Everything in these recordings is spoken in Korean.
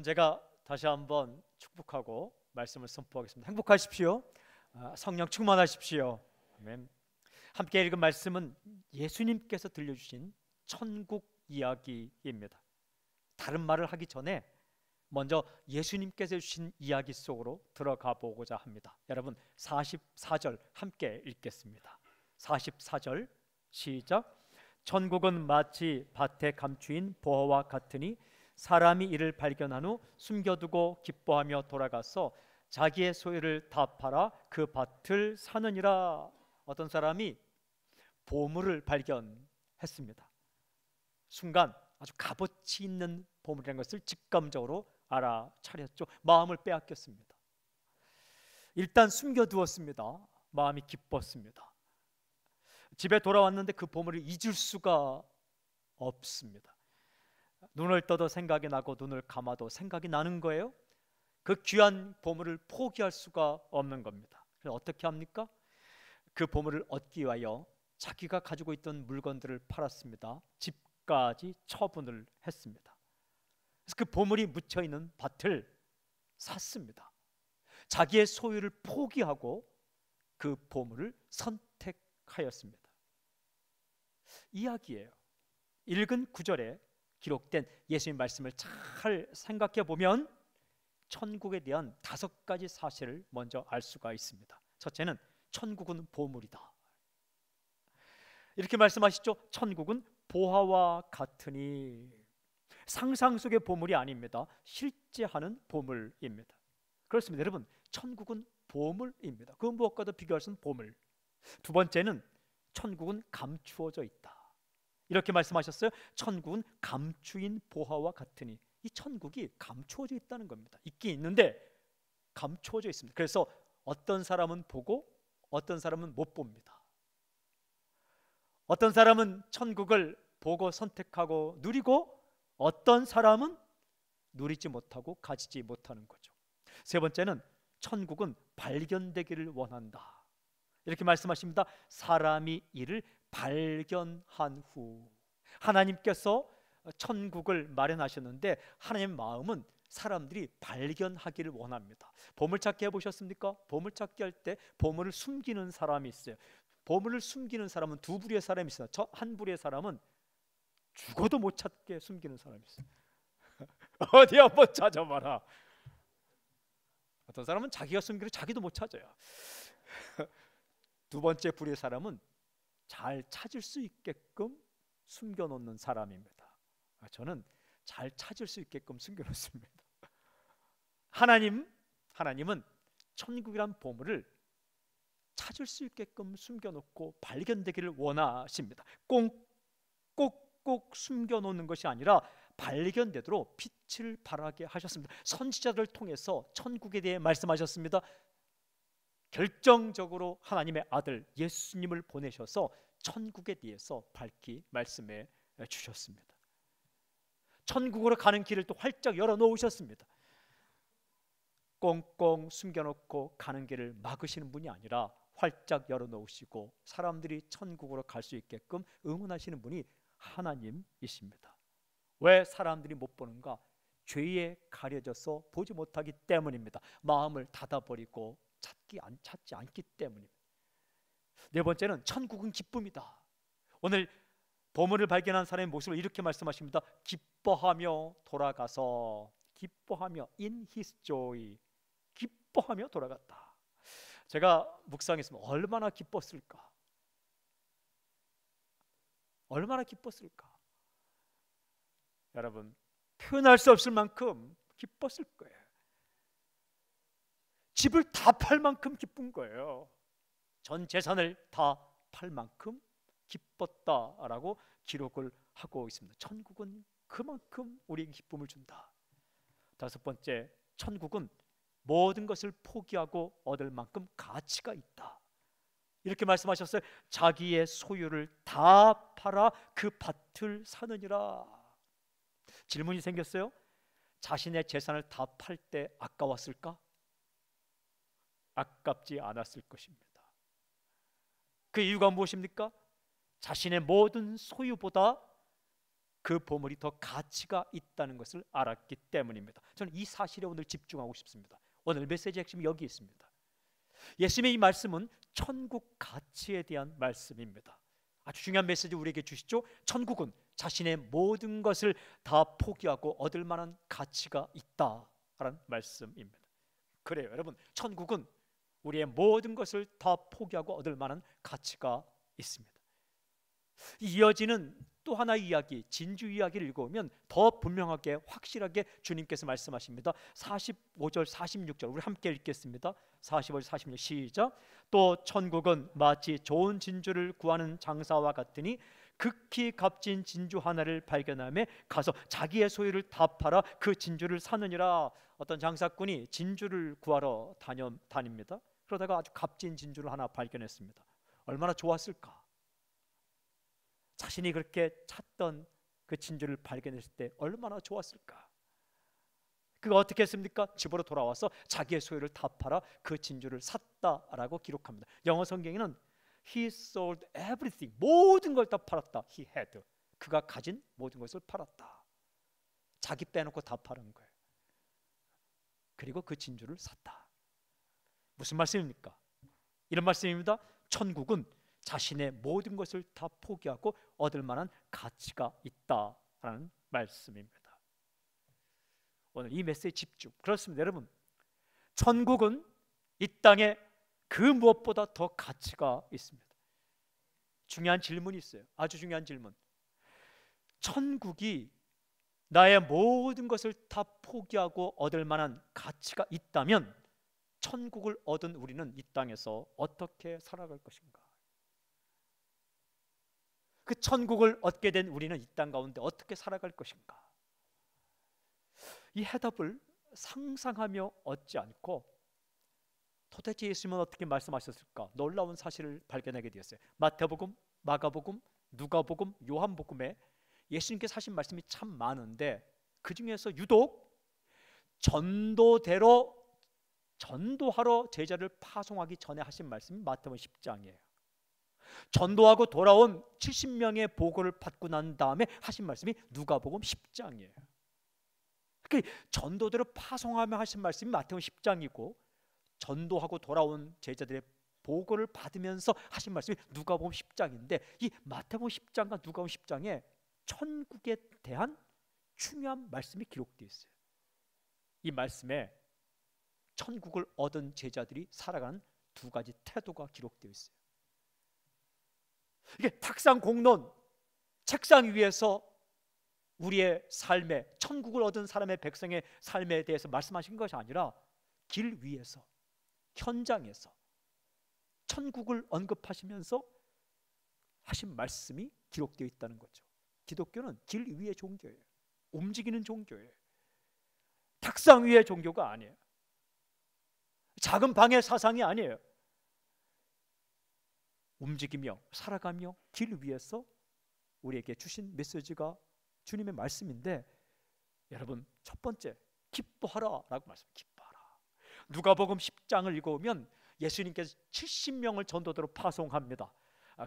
여러분, 제가 다시 한번 축복하고 말씀을 선포하겠습니다. 행복하십시오. 성령 충만하십시오. 아멘. 함께 읽은 말씀은 예수님께서 들려주신 천국 이야기입니다. 다른 말을 하기 전에 먼저 예수님께서 주신 이야기 속으로 들어가 보고자 합니다. 여러분, 44절 함께 읽겠습니다. 44절 시작. 천국은 마치 밭에 감추인 보화와 같으니 사람이 이를 발견한 후 숨겨두고 기뻐하며 돌아가서 자기의 소유를 다 팔아 그 밭을 사느니라. 어떤 사람이 보물을 발견했습니다. 순간 아주 값어치 있는 보물이라는 것을 직감적으로 알아차렸죠. 마음을 빼앗겼습니다. 일단 숨겨두었습니다. 마음이 기뻤습니다. 집에 돌아왔는데 그 보물을 잊을 수가 없습니다. 눈을 떠도 생각이 나고 눈을 감아도 생각이 나는 거예요. 그 귀한 보물을 포기할 수가 없는 겁니다. 그래서 어떻게 합니까? 그 보물을 얻기 위하여 자기가 가지고 있던 물건들을 팔았습니다. 집까지 처분을 했습니다. 그래서 그 보물이 묻혀있는 밭을 샀습니다. 자기의 소유를 포기하고 그 보물을 선택하였습니다. 이야기예요. 읽은 구절에 기록된 예수님 말씀을 잘 생각해 보면 천국에 대한 5가지 사실을 먼저 알 수가 있습니다. 첫째는 천국은 보물이다. 이렇게 말씀하시죠. 천국은 보화와 같으니. 상상 속의 보물이 아닙니다. 실제 하는 보물입니다. 그렇습니다. 여러분, 천국은 보물입니다. 그 무엇과도 비교할 수 없는 보물. 두 번째는 천국은 감추어져 있다. 이렇게 말씀하셨어요. 천국은 감추인 보화와 같으니. 이 천국이 감추어져 있다는 겁니다. 있긴 있는데 감추어져 있습니다. 그래서 어떤 사람은 보고 어떤 사람은 못 봅니다. 어떤 사람은 천국을 보고 선택하고 누리고 어떤 사람은 누리지 못하고 가지지 못하는 거죠. 세 번째는 천국은 발견되기를 원한다. 이렇게 말씀하십니다. 사람이 이를 발견한 후. 하나님께서 천국을 마련하셨는데 하나님의 마음은 사람들이 발견하기를 원합니다. 보물찾기 해보셨습니까? 보물찾기 할 때 보물을 숨기는 사람이 있어요. 보물을 숨기는 사람은 두 부류의 사람이 있어요. 한 부류의 사람은 죽어도 못 찾게 숨기는 사람이 있어요. 어디 한번 찾아봐라. 어떤 사람은 자기가 숨기를 자기도 못 찾아요. 두 번째 부류의 사람은 잘 찾을 수 있게끔 숨겨놓는 사람입니다. 저는 잘 찾을 수 있게끔 숨겨놓습니다. 하나님은 천국이란 보물을 찾을 수 있게끔 숨겨놓고 발견되기를 원하십니다. 꼭꼭 숨겨놓는 것이 아니라 발견되도록 빛을 발하게 하셨습니다. 선지자들을 통해서 천국에 대해 말씀하셨습니다. 결정적으로 하나님의 아들 예수님을 보내셔서 천국에 대해서 밝히 말씀해 주셨습니다. 천국으로 가는 길을 또 활짝 열어놓으셨습니다. 꽁꽁 숨겨놓고 가는 길을 막으시는 분이 아니라 활짝 열어놓으시고 사람들이 천국으로 갈 수 있게끔 응원하시는 분이 하나님이십니다. 왜 사람들이 못 보는가? 죄에 가려져서 보지 못하기 때문입니다. 마음을 닫아버리고 찾지 않기 때문입니다. 네 번째는 천국은 기쁨이다. 오늘 보물을 발견한 사람의 모습을 이렇게 말씀하십니다. 기뻐하며 돌아가서, 기뻐하며 in his joy, 기뻐하며 돌아갔다. 제가 묵상했으면 얼마나 기뻤을까? 얼마나 기뻤을까? 여러분, 표현할 수 없을 만큼 기뻤을 거예요. 집을 다 팔 만큼 기쁜 거예요. 전 재산을 다 팔 만큼 기뻤다라고 기록을 하고 있습니다. 천국은 그만큼 우리에게 기쁨을 준다. 다섯 번째, 천국은 모든 것을 포기하고 얻을 만큼 가치가 있다. 이렇게 말씀하셨어요. 자기의 소유를 다 팔아 그 밭을 사느니라. 질문이 생겼어요. 자신의 재산을 다 팔 때 아까웠을까? 아깝지 않았을 것입니다. 그 이유가 무엇입니까? 자신의 모든 소유보다 그 보물이 더 가치가 있다는 것을 알았기 때문입니다. 저는 이 사실에 오늘 집중하고 싶습니다. 오늘 메시지 핵심이 여기 있습니다. 예수님의 이 말씀은 천국 가치에 대한 말씀입니다. 아주 중요한 메시지 우리에게 주시죠. 천국은 자신의 모든 것을 다 포기하고 얻을 만한 가치가 있다라는 말씀입니다. 그래요, 여러분. 천국은 우리의 모든 것을 다 포기하고 얻을 만한 가치가 있습니다. 이어지는 또 하나의 이야기, 진주 이야기를 읽어보면 더 분명하게 확실하게 주님께서 말씀하십니다. 45절 46절 우리 함께 읽겠습니다. 45절 46절 시작. 또 천국은 마치 좋은 진주를 구하는 장사와 같으니 극히 값진 진주 하나를 발견하며 가서 자기의 소유를 다 팔아 그 진주를 사느니라. 어떤 장사꾼이 진주를 구하러 다닙니다. 그러다가 아주 값진 진주를 하나 발견했습니다. 얼마나 좋았을까? 자신이 그렇게 찾던 그 진주를 발견했을 때 얼마나 좋았을까? 그가 어떻게 했습니까? 집으로 돌아와서 자기의 소유를 다 팔아 그 진주를 샀다라고 기록합니다. 영어 성경에는 He sold everything, 모든 걸 다 팔았다. He had, 그가 가진 모든 것을 팔았다. 자기 빼놓고 다 파는 거예요. 그리고 그 진주를 샀다. 무슨 말씀입니까? 이런 말씀입니다. 천국은 자신의 모든 것을 다 포기하고 얻을 만한 가치가 있다라는 말씀입니다. 오늘 이 메시지 집중. 그렇습니다, 여러분. 천국은 이 땅에 그 무엇보다 더 가치가 있습니다. 중요한 질문이 있어요. 아주 중요한 질문. 천국이 나의 모든 것을 다 포기하고 얻을 만한 가치가 있다면 천국을 얻은 우리는 이 땅에서 어떻게 살아갈 것인가? 그 천국을 얻게 된 우리는 이 땅 가운데 어떻게 살아갈 것인가? 이 해답을 상상하며 얻지 않고 도대체 예수님은 어떻게 말씀하셨을까? 놀라운 사실을 발견하게 되었어요. 마태복음, 마가복음, 누가복음, 요한복음에 예수님께서 하신 말씀이 참 많은데 그 중에서 유독 전도하러 제자를 파송하기 전에 하신 말씀이 마태복음 10장이에요. 전도하고 돌아온 70명의 보고를 받고 난 다음에 하신 말씀이 누가복음 10장이에요. 그러니까 전도대로 파송하며 하신 말씀이 마태복음 10장이고 전도하고 돌아온 제자들의 보고를 받으면서 하신 말씀이 누가복음 10장인데 이 마태복음 10장과 누가복음 10장에 천국에 대한 중요한 말씀이 기록되어 있어요. 이 말씀에 천국을 얻은 제자들이 살아가는 두 가지 태도가 기록되어 있어요. 이게 탁상 공론, 책상 위에서 우리의 삶에, 천국을 얻은 사람의 백성의 삶에 대해서 말씀하신 것이 아니라 길 위에서, 현장에서 천국을 언급하시면서 하신 말씀이 기록되어 있다는 거죠. 기독교는 길 위의 종교예요. 움직이는 종교예요. 탁상 위의 종교가 아니에요. 작은 방의 사상이 아니에요. 움직이며 살아가며 길 위에서 우리에게 주신 메시지가 주님의 말씀인데, 여러분 첫 번째 기뻐하라라고 말씀. 기뻐하라. 누가복음 10장을 읽어보면 예수님께서 70명을 전도대로 파송합니다.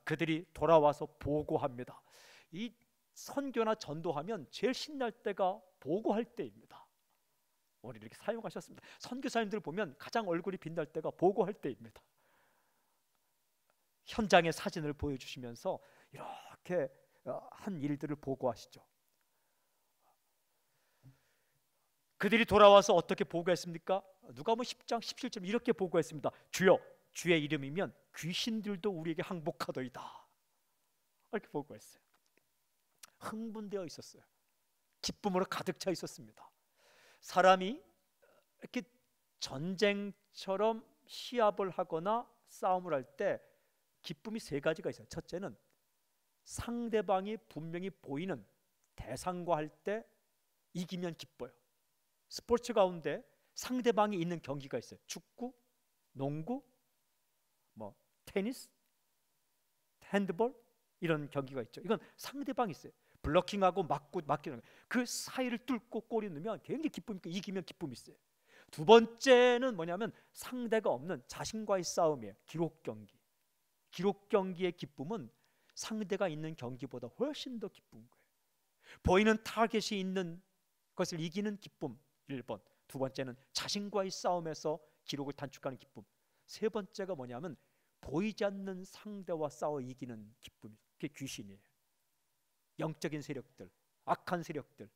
그들이 돌아와서 보고합니다. 이 선교나 전도하면 제일 신날 때가 보고할 때입니다. 오늘 이렇게 사용하셨습니다. 선교사님들 보면 가장 얼굴이 빛날 때가 보고할 때입니다. 현장의 사진을 보여주시면서 이렇게 한 일들을 보고하시죠. 그들이 돌아와서 어떻게 보고했습니까? 누가복음 10장 17절 이렇게 보고했습니다. 주여, 주의 이름이면 귀신들도 우리에게 항복하더이다. 이렇게 보고했어요. 흥분되어 있었어요. 기쁨으로 가득 차 있었습니다. 사람이 이렇게 전쟁처럼 시합을 하거나 싸움을 할 때 기쁨이 세 가지가 있어요. 첫째는 상대방이 분명히 보이는 대상과 할 때 이기면 기뻐요. 스포츠 가운데 상대방이 있는 경기가 있어요. 축구, 농구, 테니스, 핸드볼 이런 경기가 있죠. 이건 상대방이 있어요. 블로킹하고 막기는 그 사이를 뚫고 골이 넣으면 굉장히 기쁨이 있고 이기면 기쁨이 있어요. 두 번째는 뭐냐면 상대가 없는 자신과의 싸움이에요. 기록 경기. 기록 경기의 기쁨은 상대가 있는 경기보다 훨씬 더 기쁜 거예요. 보이는 타겟이 있는 것을 이기는 기쁨 1번, 두 번째는 자신과의 싸움에서 기록을 단축하는 기쁨, 세 번째가 뭐냐면 보이지 않는 상대와 싸워 이기는 기쁨. 그게 귀신이에요. 영적인 세력들, 악한 세력들,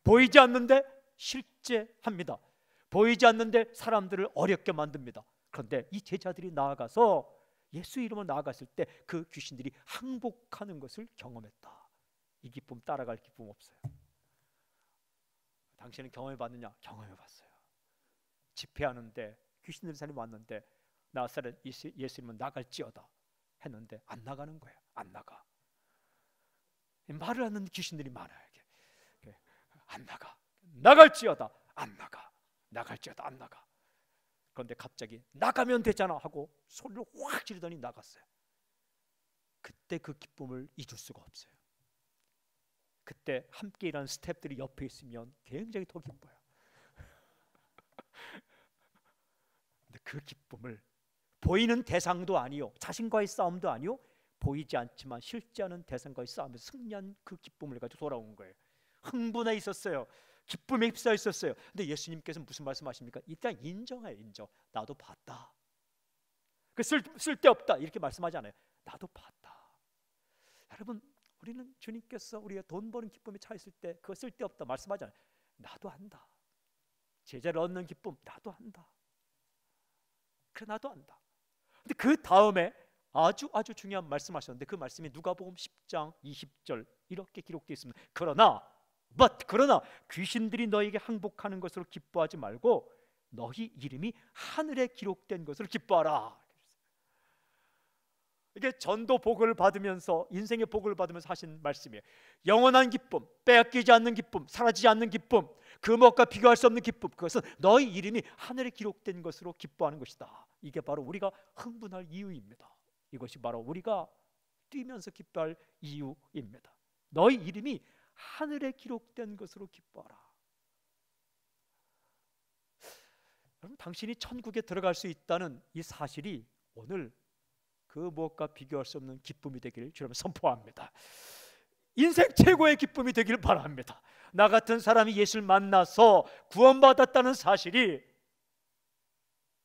보이지 않는데 실제합니다. 보이지 않는데 사람들을 어렵게 만듭니다. 그런데 이 제자들이 나아가서 예수 이름으로 나아갔을 때 그 귀신들이 항복하는 것을 경험했다. 이 기쁨 따라갈 기쁨 없어요. 당신은 경험해봤느냐? 경험해봤어요. 집회하는데 귀신들이 사람이 왔는데 나사렛 예수 이름으로 나갈지어다 했는데 안 나가는 거예요. 안 나가. 말을 하는 귀신들이 많아요. 안 나가. 나갈지어다. 안 나가. 나갈지어다. 안 나가. 그런데 갑자기 나가면 되잖아 하고 소리를 확 지르더니 나갔어요. 그때 그 기쁨을 잊을 수가 없어요. 그때 함께 일하는 스태프들이 옆에 있으면 굉장히 더 기뻐요. 근데 그 기쁨을 보이는 대상도 아니요, 자신과의 싸움도 아니요, 보이지 않지만 실제 않은 대상과의 싸움에서 승리한 그 기쁨을 가지고 돌아온 거예요. 흥분해 있었어요. 기쁨에 휩싸여 있었어요. 근데 예수님께서 무슨 말씀하십니까? 일단 인정해요. 인정. 나도 봤다. 그 쓸데없다 이렇게 말씀하지 않아요. 나도 봤다. 여러분, 우리는 주님께서 우리가 돈 버는 기쁨에 차 있을 때 그거 쓸데없다 말씀하지 않아요. 나도 안다. 제자를 얻는 기쁨 나도 안다. 그래, 나도 안다. 근데 그 다음에 아주 중요한 말씀하셨는데 그 말씀이 누가복음 10장 20절 이렇게 기록되어 있습니다. 그러나 귀신들이 너에게 항복하는 것으로 기뻐하지 말고 너희 이름이 하늘에 기록된 것으로 기뻐하라. 이게 전도 복을 받으면서, 인생의 복을 받으면서 하신 말씀이에요. 영원한 기쁨, 빼앗기지 않는 기쁨, 사라지지 않는 기쁨, 그 무엇과 비교할 수 없는 기쁨, 그것은 너희 이름이 하늘에 기록된 것으로 기뻐하는 것이다. 이게 바로 우리가 흥분할 이유입니다. 이것이 바로 우리가 뛰면서 기뻐할 이유입니다. 너희 이름이 하늘에 기록된 것으로 기뻐하라. 여러분, 당신이 천국에 들어갈 수 있다는 이 사실이 오늘 그 무엇과 비교할 수 없는 기쁨이 되기를 주님 선포합니다. 인생 최고의 기쁨이 되기를 바랍니다. 나 같은 사람이 예수를 만나서 구원받았다는 사실이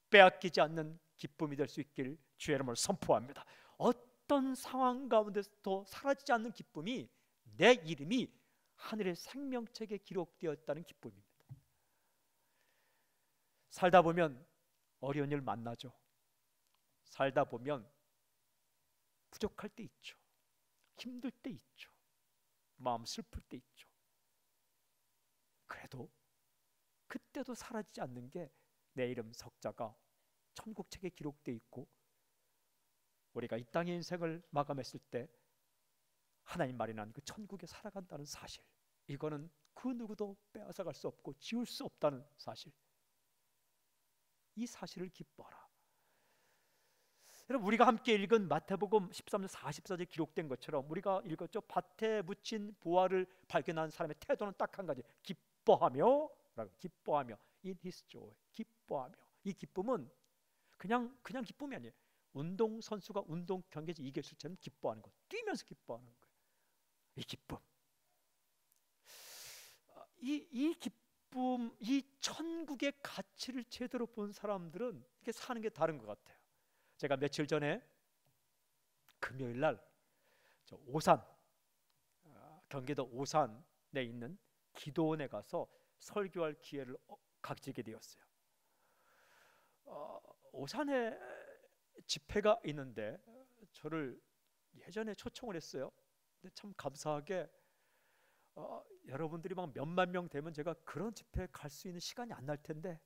빼앗기지 않는 기쁨이 될 수 있기를 주의 이름으로 선포합니다. 어떤 상황 가운데서도 사라지지 않는 기쁨이 내 이름이 하늘의 생명책에 기록되었다는 기쁨입니다. 살다 보면 어려운 일 만나죠. 살다 보면 부족할 때 있죠. 힘들 때 있죠. 마음 슬플 때 있죠. 그래도 그때도 사라지지 않는 게 내 이름 석자가 천국책에 기록되어 있고, 우리가 이 땅의 인생을 마감했을 때 하나님 마련한 그 천국에 살아간다는 사실, 이거는 그 누구도 빼앗아갈 수 없고 지울 수 없다는 사실, 이 사실을 기뻐하라. 여러분, 우리가 함께 읽은 마태복음 13장 44절에 기록된 것처럼 우리가 읽었죠. 밭에 묻힌 보화를 발견한 사람의 태도는 딱 한 가지, 기뻐하며, 기뻐하며, in his joy, 기뻐하며. 이 기쁨은 그냥 기쁨이 아니에요. 운동 선수가 운동 경기에서 이겼을 때는 기뻐하는 것, 뛰면서 기뻐하는 거예요. 이 기쁨, 이 기쁨, 이 천국의 가치를 제대로 본 사람들은 이렇게 사는 게 다른 것 같아요. 제가 며칠 전에 금요일 날 오산, 경기도 오산에 있는 기도원에 가서 설교할 기회를 가지게 되었어요. 오산에 집회가 있는데 저를 예전에 초청을 했어요. 근데 참 감사하게 여러분들이 막 몇만 명 되면 제가 그런 집회에 갈 수 있는 시간이 안 날 텐데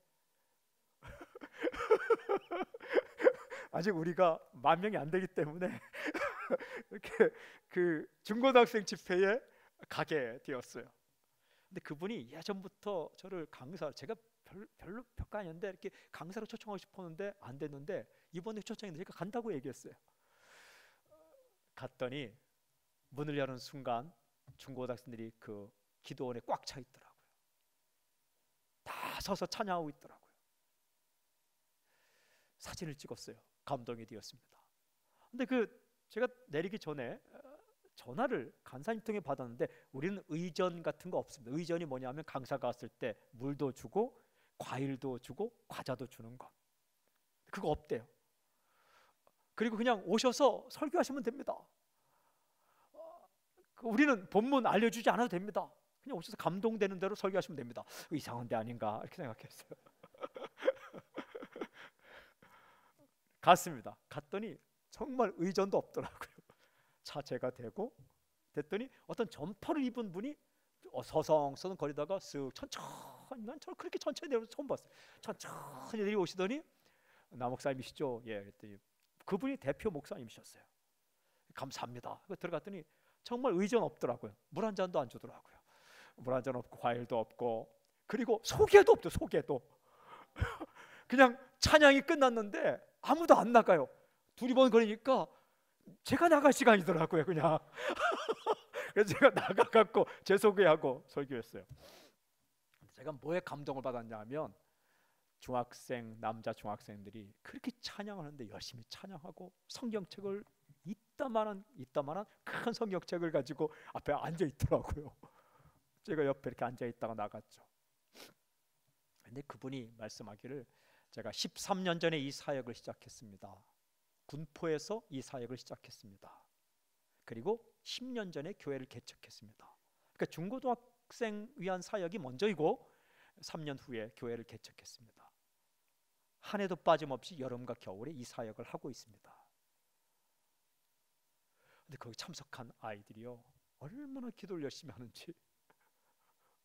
아직 우리가 10,000명이 안 되기 때문에 이렇게 그 중고등학생 집회에 가게 되었어요. 근데 그분이 예전부터 저를 강사, 제가 별로 평가 아니었는데 이렇게 강사로 초청하고 싶었는데 안 됐는데 이번에 초청했는데 제가 간다고 얘기했어요. 갔더니 문을 여는 순간 중고등학생들이 그 기도원에 꽉 차 있더라고요. 다 서서 찬양하고 있더라고요. 사진을 찍었어요. 감동이 되었습니다. 근데 제가 내리기 전에 전화를 간사님 통해 받았는데 우리는 의전 같은 거 없습니다. 의전이 뭐냐면 강사가 왔을 때 물도 주고 과일도 주고 과자도 주는 거, 그거 없대요. 그리고 그냥 오셔서 설교하시면 됩니다. 우리는 본문 알려주지 않아도 됩니다. 그냥 오셔서 감동되는 대로 설교하시면 됩니다. 이상한 데 아닌가 이렇게 생각했어요. 갔습니다. 갔더니 정말 의전도 없더라고요. 차체가 되고 됐더니 어떤 점퍼를 입은 분이 서성서성 거리다가 쓱 천천히, 난 저를 그렇게 천천히 내려오면서 처음 봤어요. 천천히 내려오시더니 나 목사님이시죠? 예, 그랬더니 그분이 대표 목사님이셨어요. 감사합니다. 들어갔더니 정말 의전 없더라고요. 물 한 잔도 안 주더라고요. 물 한 잔 없고 과일도 없고, 그리고 소개도 없죠. 소개도 그냥 찬양이 끝났는데 아무도 안 나가요. 두리번거리니까 제가 나갈 시간이더라고요. 그냥 그래서 제가 나가갖고 제 소개하고 설교했어요. 제가 뭐에 감동을 받았냐면 중학생, 남자 중학생들이 그렇게 찬양을 하는데 열심히 찬양하고 성경책을 이따만한 큰 성경책을 가지고 앞에 앉아 있더라고요. 제가 옆에 이렇게 앉아 있다가 나갔죠. 근데 그분이 말씀하기를 제가 13년 전에 이 사역을 시작했습니다. 군포에서 이 사역을 시작했습니다. 그리고 10년 전에 교회를 개척했습니다. 그러니까 중고등학생 위한 사역이 먼저이고 3년 후에 교회를 개척했습니다. 한 해도 빠짐없이 여름과 겨울에 이 사역을 하고 있습니다. 근데 거기 참석한 아이들이요, 얼마나 기도를 열심히 하는지,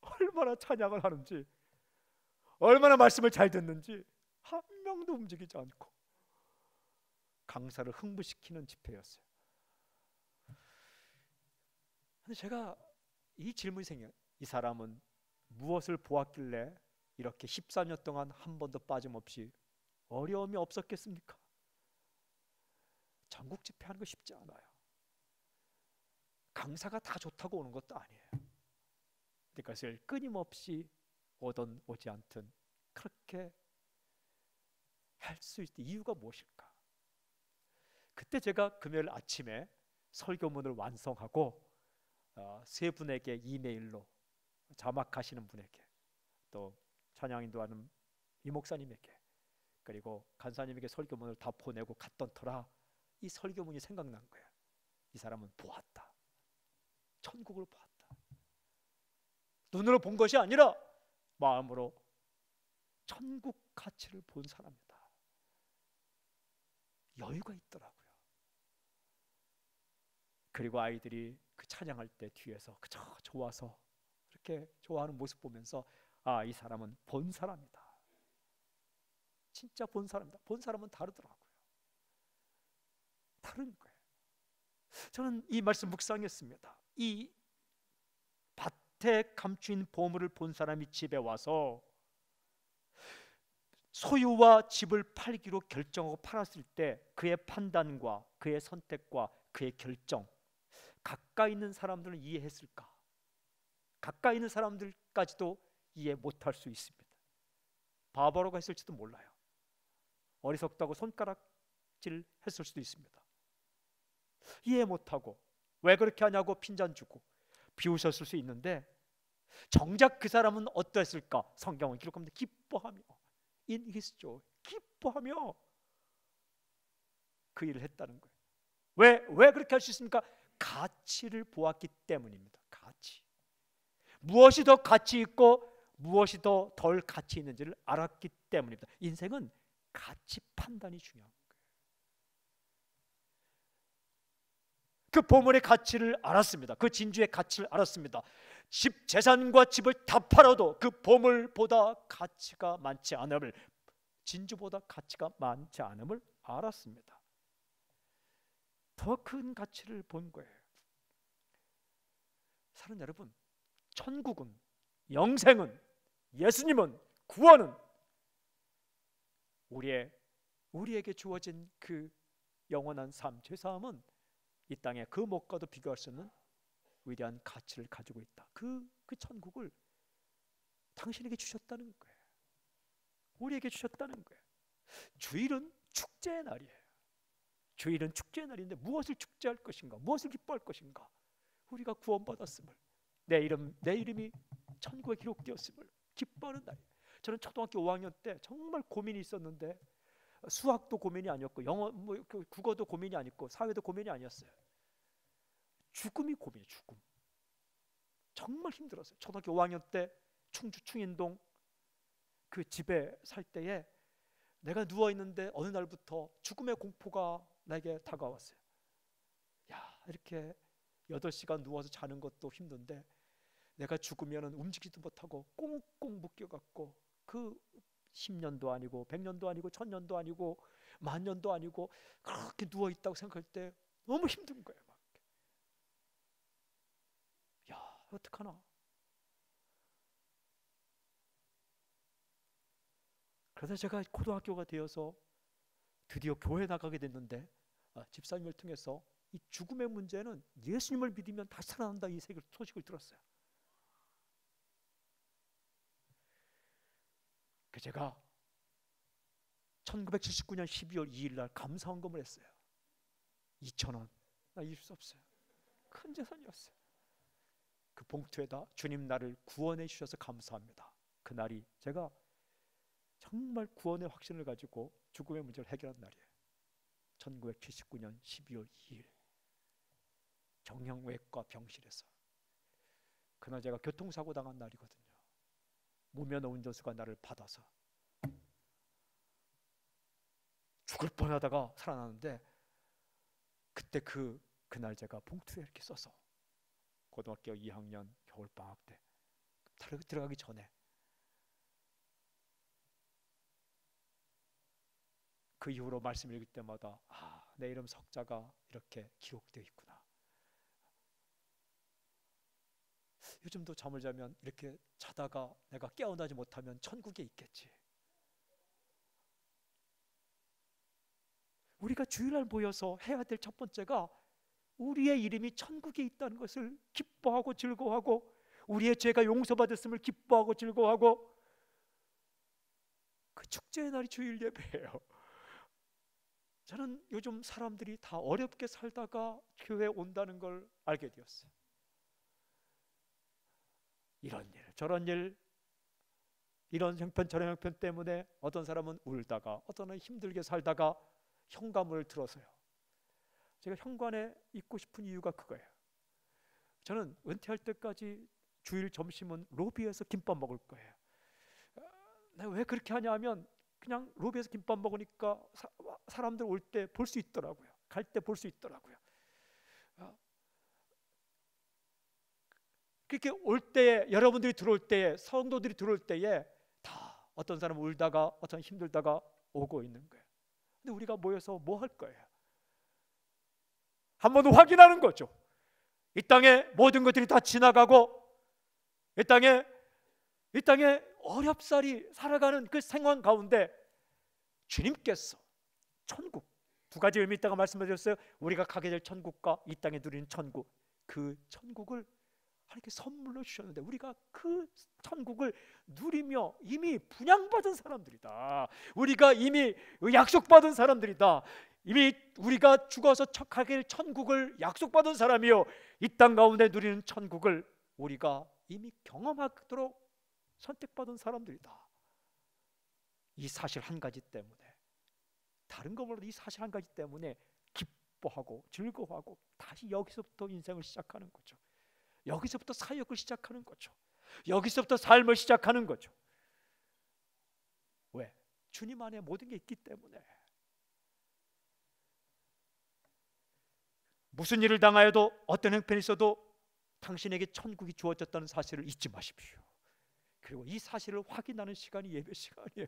얼마나 찬양을 하는지, 얼마나 말씀을 잘 듣는지 한 명도 움직이지 않고 강사를 흥분시키는 집회였어요. 근데 제가 이 질문이 생겨요. 이 사람은 무엇을 보았길래 이렇게 14년 동안 한 번도 빠짐없이 어려움이 없었겠습니까? 전국 집회하는 거 쉽지 않아요. 강사가 다 좋다고 오는 것도 아니에요. 그것을 끊임없이 오든 오지 않든 그렇게 할 수 있는 이유가 무엇일까? 그때 제가 금요일 아침에 설교문을 완성하고 세 분에게 이메일로, 자막하시는 분에게, 또 찬양 인도하는 이 목사님에게, 그리고 간사님에게 설교문을 다 보내고 갔던 터라 이 설교문이 생각난 거예요. 이 사람은 보았다. 천국을 보았다. 눈으로 본 것이 아니라 마음으로 천국 가치를 본 사람이다. 여유가 있더라고요. 그리고 아이들이 그 찬양할 때 뒤에서 그저 좋아서 이렇게 좋아하는 모습 보면서 아, 이 사람은 본 사람이다. 진짜 본 사람이다. 본 사람은 다르더라고요. 다른 거예요. 저는 이 말씀 묵상했습니다. 이 밭에 감추인 보물을 본 사람이 집에 와서 소유와 집을 팔기로 결정하고 팔았을 때 그의 판단과 그의 선택과 그의 결정, 가까이 있는 사람들은 이해했을까? 가까이 있는 사람들까지도 이해 못할 수 있습니다. 바보라고 했을지도 몰라요. 어리석다고 손가락질 했을 수도 있습니다. 이해 못하고 왜 그렇게 하냐고 핀잔 주고 비웃었을 수 있는데, 정작 그 사람은 어떠했을까? 성경은 기록합니다. 기뻐하며, in his joy, 기뻐하며 그 일을 했다는 거예요. 왜 그렇게 할 수 있습니까? 가치를 보았기 때문입니다. 가치. 무엇이 더 가치 있고 무엇이 더 덜 가치 있는지를 알았기 때문입니다. 인생은 가치 판단이 중요한 거예요. 그 보물의 가치를 알았습니다. 그 진주의 가치를 알았습니다. 집, 재산과 집을 다 팔아도 그 보물보다 가치가 많지 않음을, 진주보다 가치가 많지 않음을 알았습니다. 더 큰 가치를 본 거예요. 사랑하는 여러분, 천국은, 영생은, 예수님은, 구원은 우리에게 주어진 그 영원한 삶, 죄사함은 이 땅에 그 무엇과도 비교할 수 없는 위대한 가치를 가지고 있다. 그 천국을 당신에게 주셨다는 거예요. 우리에게 주셨다는 거예요. 주일은 축제의 날이에요. 주일은 축제의 날인데 무엇을 축제할 것인가? 무엇을 기뻐할 것인가? 우리가 구원받았음을, 내 이름이 천국에 기록되었음을 기뻐하는 날이에요. 저는 초등학교 5학년 때 정말 고민이 있었는데, 수학도 고민이 아니었고, 영어, 국어도 고민이 아니었고, 사회도 고민이 아니었어요. 죽음이 고민이에요. 죽음. 정말 힘들었어요. 초등학교 5학년 때 충주 충인동 그 집에 살 때에 내가 누워 있는데 어느 날부터 죽음의 공포가 내게 다가왔어요. 야, 이렇게 8시간 누워서 자는 것도 힘든데 내가 죽으면 움직이지도 못하고 꽁꽁 묶여갖고, 그 10년도 아니고 100년도 아니고 1000년도 아니고 10,000년도 아니고 그렇게 누워있다고 생각할 때 너무 힘든 거예요. 막. 야, 어떡하나. 그래서 제가 고등학교가 되어서 드디어 교회 나가게 됐는데, 집사님을 통해서 이 죽음의 문제는 예수님을 믿으면 다시 살아난다, 이 소식을 들었어요. 그 제가 1979년 12월 2일 날 감사헌금을 했어요. 2,000원. 나 잊을 수 없어요. 큰 재산이었어요. 그 봉투에다 주님 나를 구원해 주셔서 감사합니다. 그날이 제가 정말 구원의 확신을 가지고 죽음의 문제를 해결한 날이에요. 1979년 12월 2일 정형외과 병실에서. 그날 제가 교통사고 당한 날이거든요. 무면허 운전수가 나를 받아서 죽을 뻔하다가 살아나는데, 그때 그날 제가 봉투에 이렇게 써서 고등학교 2학년 겨울방학 때 들어가기 전에 그 이후로 말씀 읽을 때마다 내 이름 석자가 이렇게 기록되어 있구나. 요즘도 잠을 자면 이렇게 자다가 내가 깨어나지 못하면 천국에 있겠지. 우리가 주일날 모여서 해야 될 첫 번째가 우리의 이름이 천국에 있다는 것을 기뻐하고 즐거워하고, 우리의 죄가 용서받았음을 기뻐하고 즐거워하고, 그 축제의 날이 주일 예배예요. 저는 요즘 사람들이 다 어렵게 살다가 교회에 온다는 걸 알게 되었어요. 이런 일 저런 일, 이런 형편 저런 형편 때문에 어떤 사람은 울다가, 어떤 사람은 힘들게 살다가 현관문을 들어서요. 제가 현관에 있고 싶은 이유가 그거예요. 저는 은퇴할 때까지 주일 점심은 로비에서 김밥 먹을 거예요. 내가 왜 그렇게 하냐 하면, 그냥 로비에서 김밥 먹으니까 사람들 올 때 볼 수 있더라고요. 갈 때 볼 수 있더라고요. 그렇게 올 때에, 여러분들이 들어올 때에, 성도들이 들어올 때에 다 어떤 사람은 울다가 어떤 사람은 힘들다가 오고 있는 거예요. 근데 우리가 모여서 뭐 할 거예요? 한번 확인하는 거죠. 이 땅에 모든 것들이 다 지나가고, 이 땅에 어렵사리 살아가는 그 생활 가운데 주님께서 천국, 두 가지 의미 있다고 말씀하셨어요. 우리가 가게 될 천국과 이 땅에 누리는 천국, 그 천국을 하나님께 선물로 주셨는데, 우리가 그 천국을 누리며 이미 분양받은 사람들이다. 우리가 이미 약속받은 사람들이다. 이미 우리가 죽어서 가게 될 천국을 약속받은 사람이요, 이 땅 가운데 누리는 천국을 우리가 이미 경험하도록 선택받은 사람들이다. 이 사실 한 가지 때문에, 다른 거 몰라도 이 사실 한 가지 때문에 기뻐하고 즐거워하고 다시 여기서부터 인생을 시작하는 거죠. 여기서부터 사역을 시작하는 거죠. 여기서부터 삶을 시작하는 거죠. 왜? 주님 안에 모든 게 있기 때문에. 무슨 일을 당하여도, 어떤 형편이 있어도 당신에게 천국이 주어졌다는 사실을 잊지 마십시오. 그리고 이 사실을 확인하는 시간이 예배 시간이에요.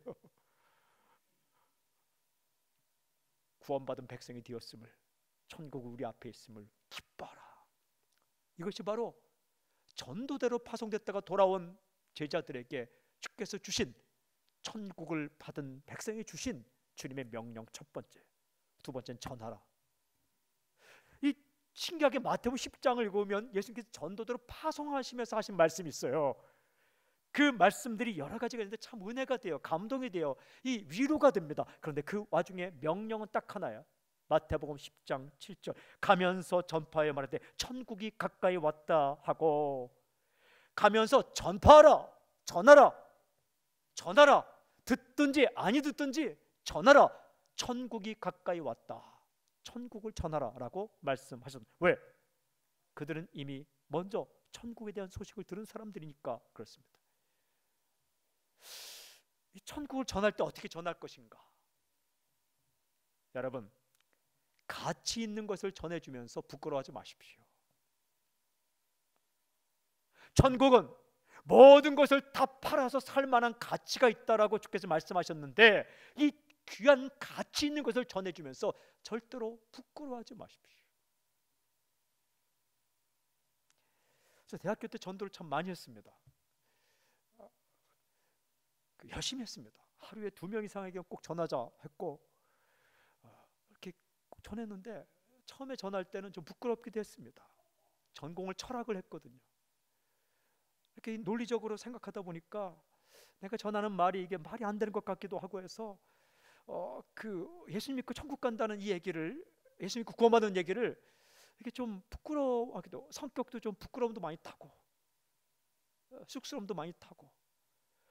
구원받은 백성이 되었음을, 천국이 우리 앞에 있음을 기뻐하라. 이것이 바로 전도대로 파송됐다가 돌아온 제자들에게 주께서 주신, 천국을 받은 백성이 주신 주님의 명령 첫 번째. 두 번째는 전하라. 이 신기하게 마태복음 10장을 읽으면 예수님께서 전도대로 파송하시면서 하신 말씀이 있어요. 그 말씀들이 여러 가지가 있는데 참 은혜가 돼요. 감동이 돼요. 이 위로가 됩니다. 그런데 그 와중에 명령은 딱 하나야. 마태복음 10장 7절 가면서 전파해 말하되 천국이 가까이 왔다 하고, 가면서 전파하라, 전하라, 듣든지 아니 듣든지 전하라, 천국이 가까이 왔다, 천국을 전하라라고 말씀하셨습니다. 왜? 그들은 이미 먼저 천국에 대한 소식을 들은 사람들이니까 그렇습니다. 이 천국을 전할 때 어떻게 전할 것인가? 여러분, 가치 있는 것을 전해주면서 부끄러워하지 마십시오. 천국은 모든 것을 다 팔아서 살 만한 가치가 있다라고 주께서 말씀하셨는데, 이 귀한 가치 있는 것을 전해주면서 절대로 부끄러워하지 마십시오. 그래서 대학교 때 전도를 참 많이 했습니다. 열심히 했습니다. 하루에 2명 이상에게 꼭 전하자 했고, 이렇게 꼭 전했는데 처음에 전할 때는 좀 부끄럽기도 했습니다. 전공을 철학을 했거든요. 이렇게 논리적으로 생각하다 보니까 내가 전하는 말이 이게 말이 안 되는 것 같기도 하고 해서 예수 믿고 천국 간다는 이 얘기를, 예수 믿고 구원받는 얘기를 이게 좀 부끄러워하기도, 성격도 좀 부끄러움도 많이 타고 쑥스러움도 많이 타고,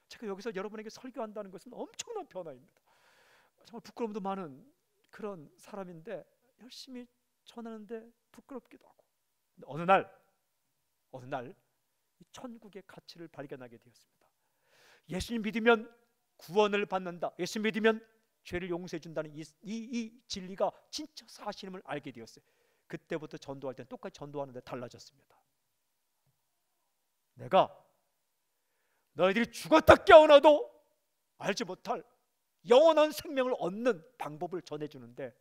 제가 여기서 여러분에게 설교한다는 것은 엄청난 변화입니다. 정말 부끄러움도 많은 그런 사람인데 열심히 전하는데 부끄럽기도 하고, 어느 날 이 천국의 가치를 발견하게 되었습니다. 예수님 믿으면 구원을 받는다, 예수 믿으면 죄를 용서해 준다는 이 진리가 진짜 사실임을 알게 되었어요. 그때부터 전도할 때는 똑같이 전도하는데 달라졌습니다. 내가 너희들이 죽었다 깨어나도 알지 못할 영원한 생명을 얻는 방법을 전해주는데,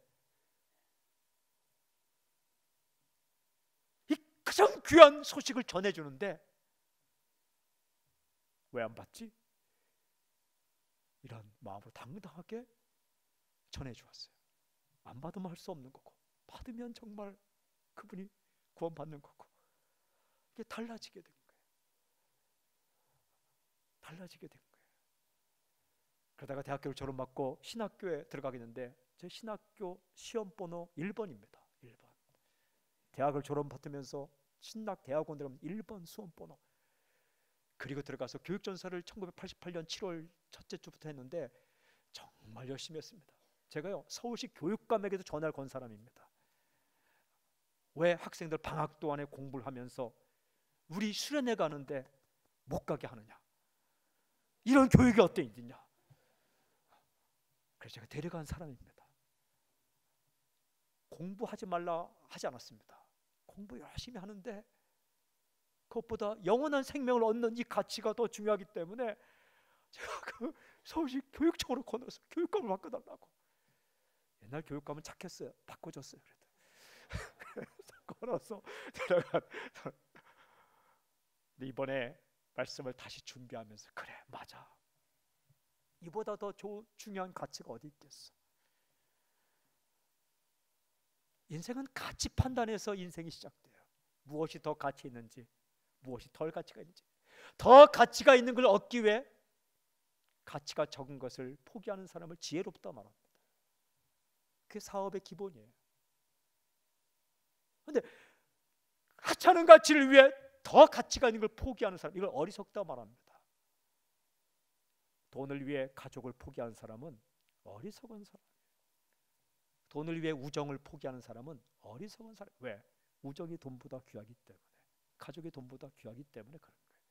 이 가장 귀한 소식을 전해주는데 왜 안 받지? 이런 마음으로 당당하게 전해주었어요. 안 받으면 할 수 없는 거고, 받으면 정말 그분이 구원받는 거고, 이게 달라지게 된 거예요. 그러다가 대학교를 졸업받고 신학교에 들어가겠는데 제 신학교 시험번호 1번입니다. 1번. 대학을 졸업받으면서 신학 대학원 들어가면 1번 수험번호. 그리고 들어가서 교육전사를 1988년 7월 첫째 주부터 했는데 정말 열심히 했습니다. 제가요, 서울시 교육감에게도 전화를 건 사람입니다. 왜 학생들 방학 동안에 공부를 하면서 우리 수련회 가는데 못 가게 하느냐, 이런 교육이 어때 있느냐. 그래서 제가 데려간 사람입니다. 공부하지 말라 하지 않았습니다. 공부 열심히 하는데 그것보다 영원한 생명을 얻는 이 가치가 더 중요하기 때문에 제가 그 서울시 교육청으로 건너서 교육감을 바꿔달라고. 옛날 교육감은 착했어요. 바꿔줬어요. 그래서 걸어서 들어간. 근데 이번에 말씀을 다시 준비하면서, 그래 맞아, 이보다 더 중요한 가치가 어디 있겠어. 인생은 가치 판단에서 인생이 시작돼요. 무엇이 더 가치 있는지, 무엇이 덜 가치가 있는지. 더 가치가 있는 걸 얻기 위해 가치가 적은 것을 포기하는 사람을 지혜롭다 말합니다. 그게 사업의 기본이에요. 그런데 하찮은 가치를 위해 더 가치가 있는 걸 포기하는 사람, 이걸 어리석다 말합니다. 돈을 위해 가족을 포기하는 사람은 어리석은 사람이에요. 돈을 위해 우정을 포기하는 사람은 어리석은 사람. 왜? 우정이 돈보다 귀하기 때문에, 가족이 돈보다 귀하기 때문에 그런 거예요.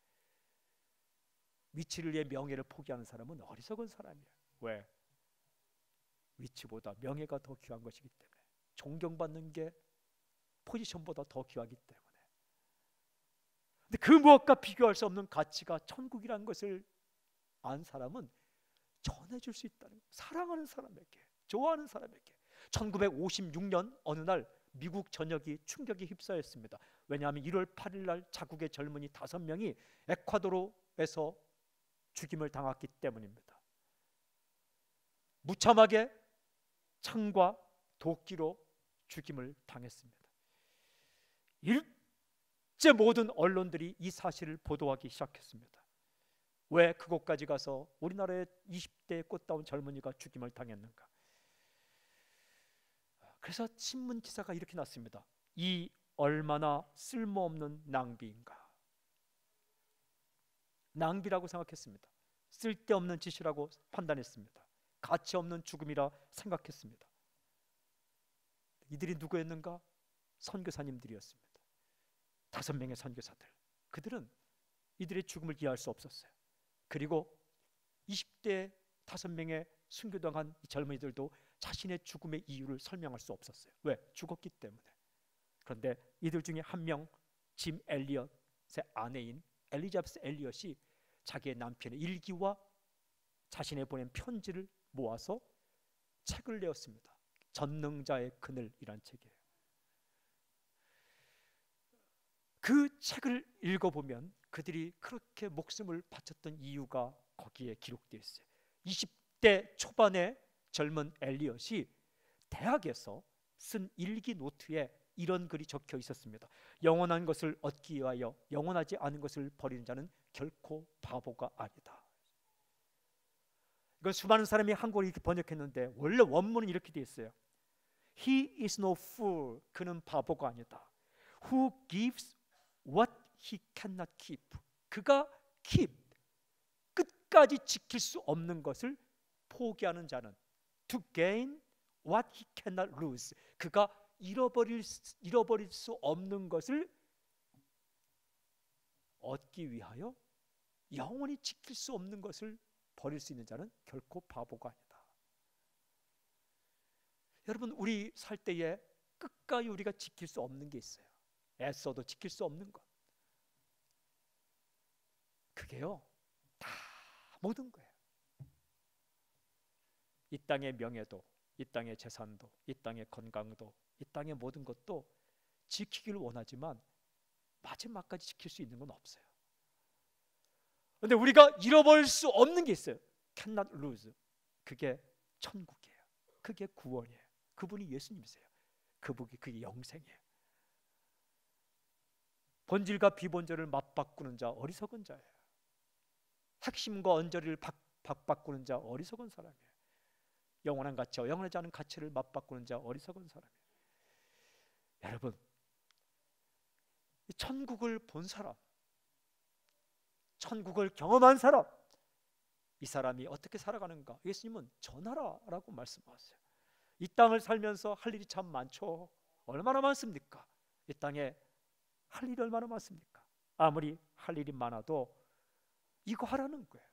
위치를 위해 명예를 포기하는 사람은 어리석은 사람이에요. 왜? 위치보다 명예가 더 귀한 것이기 때문에, 존경받는 게 포지션보다 더 귀하기 때문에. 근데 그 무엇과 비교할 수 없는 가치가 천국이라는 것을 안 사람은 전해줄 수 있다는 거예요. 사랑하는 사람에게, 좋아하는 사람에게. 1956년 어느 날 미국 전역이 충격에 휩싸였습니다. 왜냐하면 1월 8일 날 자국의 젊은이 5명이 에콰도르에서 죽임을 당했기 때문입니다. 무참하게 창과 도끼로 죽임을 당했습니다. 일제 모든 언론들이 이 사실을 보도하기 시작했습니다. 왜 그곳까지 가서 우리나라의 20대의 꽃다운 젊은이가 죽임을 당했는가? 그래서 신문 기사가 이렇게 났습니다. 이 얼마나 쓸모없는 낭비인가. 낭비라고 생각했습니다. 쓸데없는 짓이라고 판단했습니다. 가치 없는 죽음이라 생각했습니다. 이들이 누구였는가? 선교사님들이었습니다. 5명의 선교사들. 그들은 이들의 죽음을 이해할 수 없었어요. 그리고 20대 5명의 순교당한 젊은이들도 자신의 죽음의 이유를 설명할 수 없었어요. 왜? 죽었기 때문에. 그런데 이들 중에 한 명, 짐 엘리엇의 아내인 엘리자베스 엘리엇이 자기의 남편의 일기와 자신의 보낸 편지를 모아서 책을 내었습니다. 전능자의 그늘이란 책이에요. 그 책을 읽어보면 그들이 그렇게 목숨을 바쳤던 이유가 거기에 기록되어 있어요. 20대 초반의 젊은 엘리엇이 대학에서 쓴 일기 노트에 이런 글이 적혀 있었습니다. 영원한 것을 얻기 위하여 영원하지 않은 것을 버리는 자는 결코 바보가 아니다. 이건 수많은 사람이 한국어로 이렇게 번역했는데 원래 원문은 이렇게 되어 있어요. He is no fool. 그는 바보가 아니다. Who gives what he cannot keep. 그가 keep, 끝까지 지킬 수 없는 것을 포기하는 자는 to gain what he cannot lose. 그가 잃어버릴 수 없는 것을 얻기 위하여 영원히 지킬 수 없는 것을 버릴 수 있는 자는 결코 바보가 아니다. 여러분, 우리 살 때에 끝까지 우리가 지킬 수 없는 게 있어요. 애써도 지킬 수 없는 것. 그게요, 다 모든 거예요. 이 땅의 명예도, 이 땅의 재산도, 이 땅의 건강도, 이 땅의 모든 것도 지키기를 원하지만 마지막까지 지킬 수 있는 건 없어요. 그런데 우리가 잃어버릴 수 없는 게 있어요. Cannot lose. 그게 천국이에요. 그게 구원이에요. 그분이 예수님이세요. 그게 영생이에요. 본질과 비본질을 맞바꾸는 자 어리석은 자예요. 핵심과 언저리를 바꾸는 자 어리석은 사람이에요. 영원한 가치와 영원하지 않은 가치를 맞바꾸는 자 어리석은 사람이에요. 여러분, 천국을 본 사람, 천국을 경험한 사람, 이 사람이 어떻게 살아가는가? 예수님은 전하라라고 말씀하세요. 이 땅을 살면서 할 일이 참 많죠. 얼마나 많습니까? 이 땅에 할 일이 얼마나 많습니까? 아무리 할 일이 많아도 이거 하라는 거예요.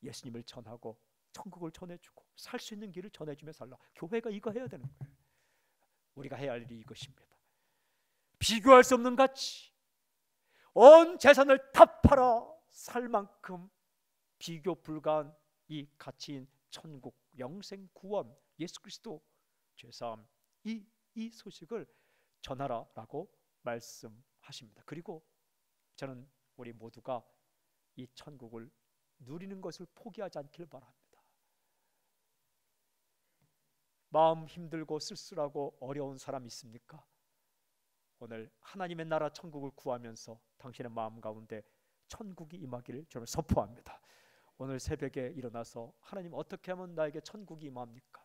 예수님을 전하고 천국을 전해주고 살 수 있는 길을 전해주며 살라. 교회가 이거 해야 되는 거예요. 우리가 해야 할 일이 이것입니다. 비교할 수 없는 가치, 온 재산을 다 팔아 살 만큼 비교 불가한 이 가치인 천국, 영생, 구원, 예수 그리스도, 죄사함, 이 소식을 전하라라고 말씀하십니다. 그리고 저는 우리 모두가 이 천국을 누리는 것을 포기하지 않길 바랍니다. 마음 힘들고 쓸쓸하고 어려운 사람 있습니까? 오늘 하나님의 나라 천국을 구하면서 당신의 마음 가운데 천국이 임하기를 저는 선포합니다. 오늘 새벽에 일어나서 하나님, 어떻게 하면 나에게 천국이 임합니까?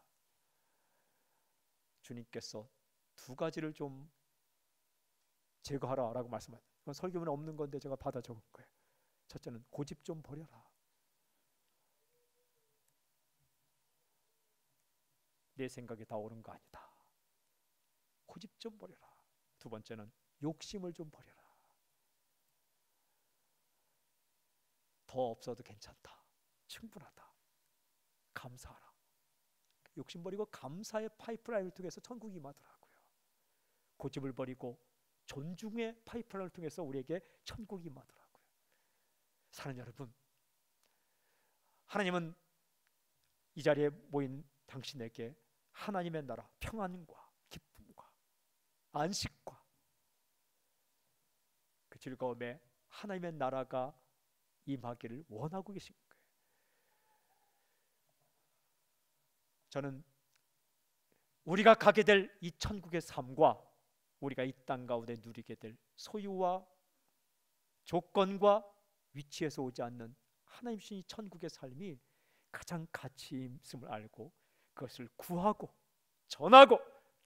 주님께서 2가지를 좀 제거하라라고 말씀하셨어요. 그건 설교문에 없는 건데 제가 받아 적은 거예요. 첫째는 고집 좀 버려라. 내 생각이 다 옳은 거 아니다. 고집 좀 버려라. 2번째는 욕심을 좀 버려라. 더 없어도 괜찮다. 충분하다. 감사하라. 욕심 버리고 감사의 파이프라인을 통해서 천국이 임하더라고요. 고집을 버리고 존중의 파이프라인을 통해서 우리에게 천국이 임하더라고요. 사랑하는 여러분, 하나님은 이 자리에 모인 당신에게 하나님의 나라, 평안과 기쁨과 안식과 그 즐거움에 하나님의 나라가 임하기를 원하고 계신 거예요. 저는 우리가 가게 될 이 천국의 삶과 우리가 이 땅 가운데 누리게 될 소유와 조건과 위치에서 오지 않는 하나님 주신 이 천국의 삶이 가장 가치 있음을 알고 그것을 구하고 전하고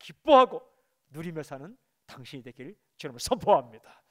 기뻐하고 누리며 사는 당신이 되기를 주님을 선포합니다.